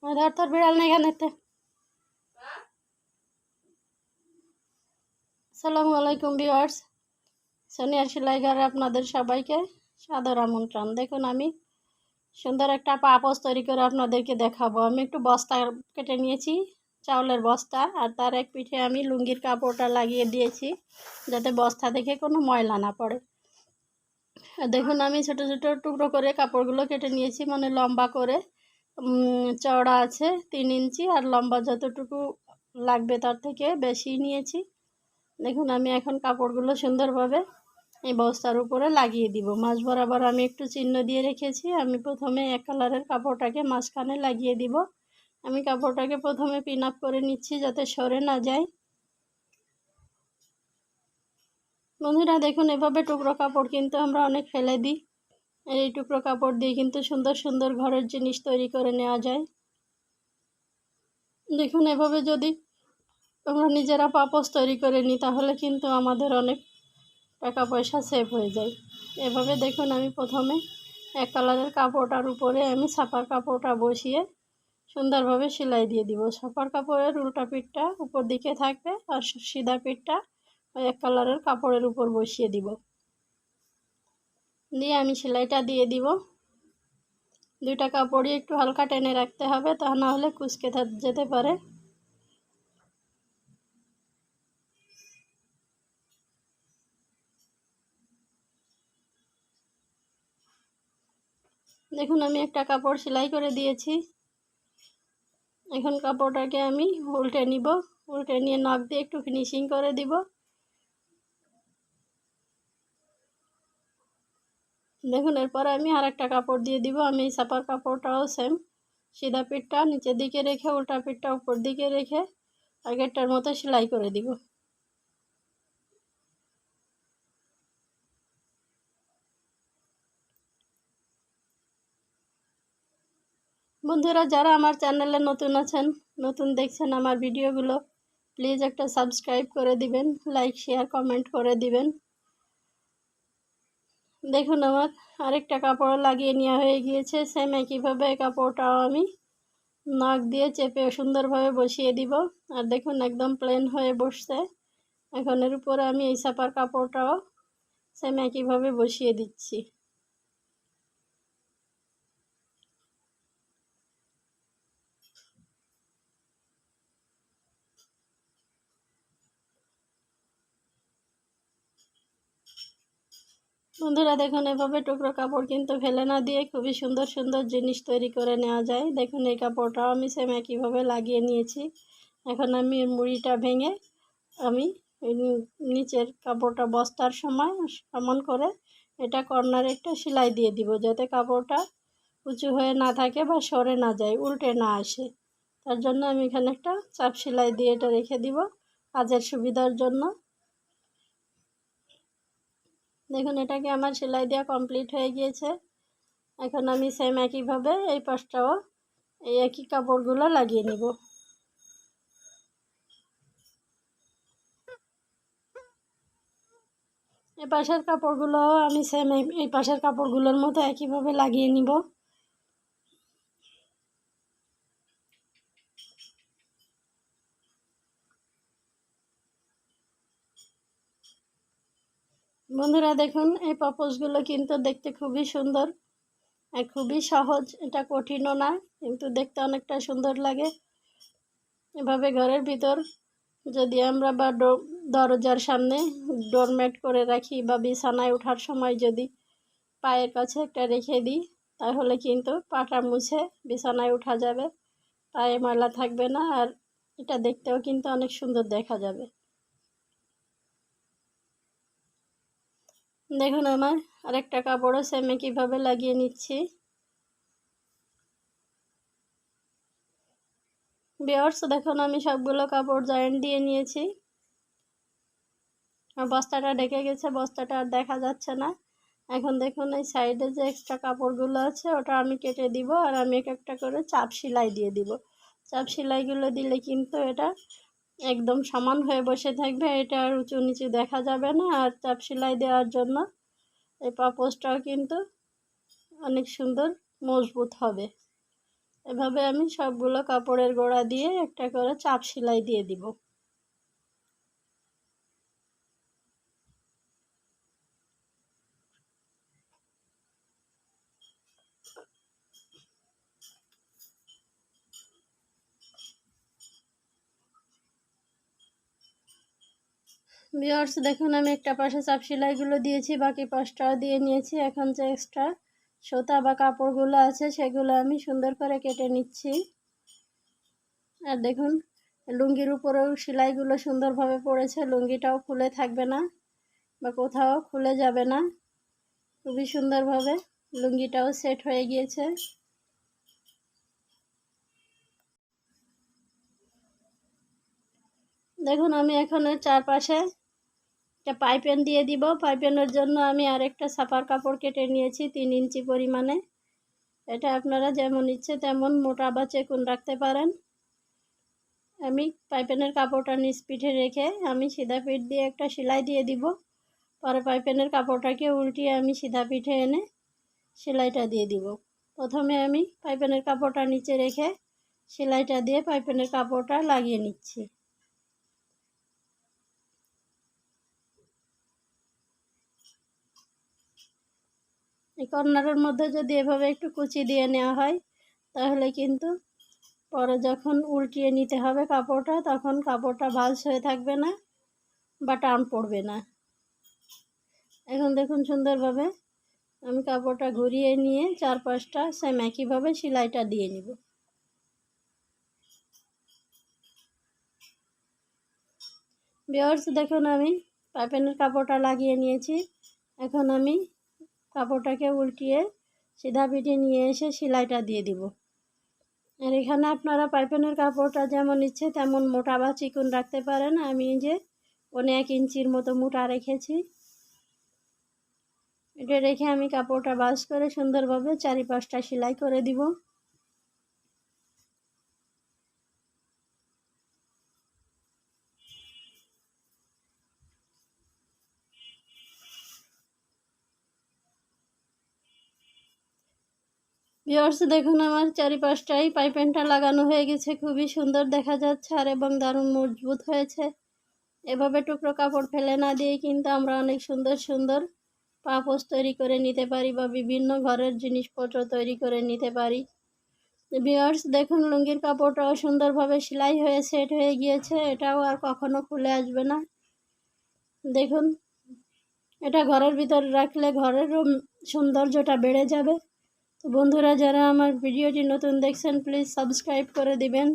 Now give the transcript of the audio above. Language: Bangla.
ধর তোর বিড়াল নেই এখানেতে। আসসালামু আলাইকুম ভিউয়ার্স, সোনিয়ার সেলাই ঘরে আপনাদের সবাইকে সাদর আমন্ত্রণ। দেখুন আমি সুন্দর একটা পাপোশ তৈরি করে আপনাদেরকে দেখাবো। আমি একটু বস্তা কেটে নিয়েছি, চাউলের বস্তা, আর তার এক পিঠে আমি লুঙ্গির কাপড়টা লাগিয়ে দিয়েছি যাতে বস্তা দেখে কোনো ময়লা না পড়ে। দেখুন আমি ছোট ছোট টুকরো করে কাপড়গুলো কেটে নিয়েছি, মানে লম্বা করে। চওড়া আছে 3 ইঞ্চি আর লম্বা যতটুকু লাগবে তার থেকে বেশি নিয়েছি। দেখুন আমি এখন কাপড়গুলো সুন্দরভাবে এই বস্তার উপরে লাগিয়ে দিব। মাঝ বরাবর আমি একটু চিহ্ন দিয়ে রেখেছি। আমি প্রথমে এক কালারের কাপড়টাকে মাঝখানে লাগিয়ে দিব। আমি কাপড়টাকে প্রথমে পিন আপ করে নিচ্ছি যাতে সরে না যায়। বন্ধুরা দেখুন এভাবে টুকরো কাপড় কিন্তু আমরা অনেক ফেলে দিই, এই টুকরো কাপড় দিয়ে কিন্তু সুন্দর সুন্দর ঘরের জিনিস তৈরি করে নেওয়া যায়। দেখুন এভাবে যদি আমরা নিজেরা পাপোশ তৈরি করে নিই তাহলে কিন্তু আমাদের অনেক টাকা পয়সা সেভ হয়ে যায়। এভাবে দেখুন আমি প্রথমে এক কালারের কাপড়টার উপরে আমি ছাপার কাপড়টা বসিয়ে সুন্দরভাবে সেলাই দিয়ে দিব। ছাপার কাপড়ের উল্টা পিঠটা উপর দিকে থাকবে আর সিধা পিঠটা ওই এক কালারের কাপড়ের উপর বসিয়ে দিব। দিয়ে আমি সেলাইটা দিয়ে দিব। দুইটা কাপড়ই একটু হালকা টেনে রাখতে হবে, তা না হলে কুঁচকে যেতে পারে। দেখুন আমি একটা কাপড় সেলাই করে দিয়েছি। এখন কাপড়টাকে আমি উল্টে নিব, উল্টে নিয়ে নখ দিয়ে একটু ফিনিশিং করে দিব। দেখুন এরপর আমি আর একটা কাপড় দিয়ে দিব। আমি এই ছাপার কাপড়টাও সেম সিধা পিঠটা নিচের দিকে রেখে উল্টা পিঠটা উপর দিকে রেখে আগেরটার মতো সেলাই করে দিব। বন্ধুরা যারা আমার চ্যানেলে নতুন আছেন, নতুন দেখছেন আমার ভিডিওগুলো, প্লিজ একটা সাবস্ক্রাইব করে দিবেন, লাইক শেয়ার কমেন্ট করে দিবেন। দেখুন আমার আরেকটা কাপড় লাগিয়ে নেওয়া হয়ে গিয়েছে। সেম একইভাবে কাপড়টাও আমি নখ দিয়ে চেপে সুন্দরভাবে বসিয়ে দিব। আর দেখুন একদম প্লেন হয়ে বসছে। এখন এর উপরে আমি এই ছাপার কাপড়টাও সেম একইভাবে বসিয়ে দিচ্ছি। বন্ধুরা দেখুন এভাবে টুকরো কাপড় কিন্তু ফেলে না দিয়ে খুবই সুন্দর সুন্দর জিনিস তৈরি করে নেওয়া যায়। দেখুন এই কাপড়টাও আমি সেম একইভাবে লাগিয়ে নিয়েছি। এখন আমি মুড়িটা ভেঙে আমি নিচের কাপড়টা বস্তার সময় সমান করে এটা কর্নারে একটা সেলাই দিয়ে দিব যাতে কাপড়টা উঁচু হয়ে না থাকে বা সরে না যায়, উল্টে না আসে। তার জন্য আমি এখানে একটা চাপ সেলাই দিয়ে এটা রেখে দিব কাজের সুবিধার জন্য। দেখুন এটাকে আমার সেলাই দেওয়া কমপ্লিট হয়ে গিয়েছে। এখন আমি সেম একইভাবে এই পাশটাও এই একই কাপড়গুলো লাগিয়ে নিব। এই পাশের কাপড়গুলো আমি সেম এই পাশের কাপড়গুলোর মতো একইভাবে লাগিয়ে নিব। বন্ধুরা দেখুন এই পাপোশগুলো কিন্তু দেখতে খুবই সুন্দর আর খুবই সহজ, এটা কঠিনও না, কিন্তু দেখতে অনেকটা সুন্দর লাগে। এভাবে ঘরের ভিতর যদি আমরা বা দরজার সামনে ডোরম্যাট করে রাখি বা বিছানায় ওঠার সময় যদি পায়ের কাছে একটা রেখে দিই তাহলে কিন্তু পাটা মুছে বিছানায় ওঠা যাবে, পায়ে ময়লা থাকবে না, আর এটা দেখতেও কিন্তু অনেক সুন্দর দেখা যাবে। দেখুন আমার আরেকটা কাপড়ও সেম কীভাবে লাগিয়ে নিচ্ছি। ভিউয়ার্স দেখুন আমি সবগুলো কাপড় জয়েন্ট দিয়ে নিয়েছি আর বস্তাটা ঢেকে গেছে, বস্তাটা আর দেখা যাচ্ছে না। এখন দেখুন এই সাইডে যে এক্সট্রা কাপড়গুলো আছে ওটা আমি কেটে দিব আর আমি এক একটা করে চাপ সেলাই দিয়ে দিব। চাপ সেলাইগুলো দিলে কিন্তু এটা একদম সমান হয়ে বসে থাকবে, এটা আর উঁচু নিচু দেখা যাবে না। আর চাপ সেলাই দেওয়ার জন্য এই পাপোশটাও কিন্তু অনেক সুন্দর মজবুত হবে। এভাবে আমি সবগুলো কাপড়ের গোড়া দিয়ে একটা করে চাপ সেলাই দিয়ে দিব। ভিউয়ার্স দেখুন আমি একটা পাশে চাপ সেলাইগুলো দিয়েছি, বাকি পাশটাও দিয়ে নিয়েছি। এখন যে এক্সট্রা সুতা বা কাপড়গুলো আছে সেগুলো আমি সুন্দর করে কেটে নিচ্ছি। আর দেখুন লুঙ্গির উপরেও সেলাইগুলো সুন্দরভাবে পড়েছে, লুঙ্গিটাও খুলে থাকবে না বা কোথাও খুলে যাবে না, খুবই সুন্দরভাবে লুঙ্গিটাও সেট হয়ে গিয়েছে। দেখুন আমি এখন চারপাশে একটা পাইপেন দিয়ে দিব। পাইপেনের জন্য আমি আরেকটা ছাপার কাপড় কেটে নিয়েছি 3 ইঞ্চি পরিমাণে। এটা আপনারা যেমন ইচ্ছে তেমন মোটা বা চেকুন রাখতে পারেন। আমি পাইপেনের কাপড়টা নিচ পিঠে রেখে আমি সিধা পিঠ দিয়ে একটা সেলাই দিয়ে দিব। পরে পাইপেনের কাপড়টাকে উল্টিয়ে আমি সিধা পিঠে এনে সেলাইটা দিয়ে দিব। প্রথমে আমি পাইপেনের কাপড়টা নিচে রেখে সেলাইটা দিয়ে পাইপেনের কাপড়টা লাগিয়ে নিচ্ছি। এই কর্নারের মধ্যে যদি এভাবে একটু কুচি দিয়ে নেওয়া হয় তাহলে কিন্তু পরে যখন উল্টিয়ে নিতে হবে কাপড়টা তখন কাপড়টা ভাঁজ হয়ে থাকবে না বা টান পড়বে না। এখন দেখুন সুন্দরভাবে আমি কাপড়টা ঘুরিয়ে নিয়ে চারপাশটা সেম একইভাবে সেলাইটা দিয়ে নিব। ভিউয়ার্স দেখুন আমি পাইপেনের কাপড়টা লাগিয়ে নিয়েছি। এখন আমি কাপড়টাকে উল্টিয়ে সিধা পিঠে নিয়ে এসে সেলাইটা দিয়ে দিব। আর এখানে আপনারা পাইপেনের কাপড়টা যেমন ইচ্ছে তেমন মোটা বা চিকন রাখতে পারেন। আমি যে 1 ইঞ্চির মতো মোটা রেখেছি। এটা রেখে আমি কাপড়টা ভাঁজ করে সুন্দরভাবে চারিপাশটা সেলাই করে দিব। ভিউয়ার্স দেখুন আমার চারিপাশটাই পাইপেনটা লাগানো হয়ে গেছে, খুবই সুন্দর দেখা যাচ্ছে আর এবং দারুণ মজবুত হয়েছে। এভাবে টুকরো কাপড় ফেলে না দিয়ে কিন্তু আমরা অনেক সুন্দর সুন্দর পাপোশ তৈরি করে নিতে পারি বা বিভিন্ন ঘরের জিনিসপত্র তৈরি করে নিতে পারি। ভিউয়ার্স দেখুন লুঙ্গির কাপড়টাও সুন্দরভাবে সেলাই হয়ে সেট হয়ে গিয়েছে, এটাও আর কখনো খুলে আসবে না। দেখুন এটা ঘরের ভিতরে রাখলে ঘরেরও সৌন্দর্যটা বেড়ে যাবে। তো বন্ধুরা যারা আমার ভিডিওটি নতুন দেখছেন প্লিজ সাবস্ক্রাইব করে দিবেন।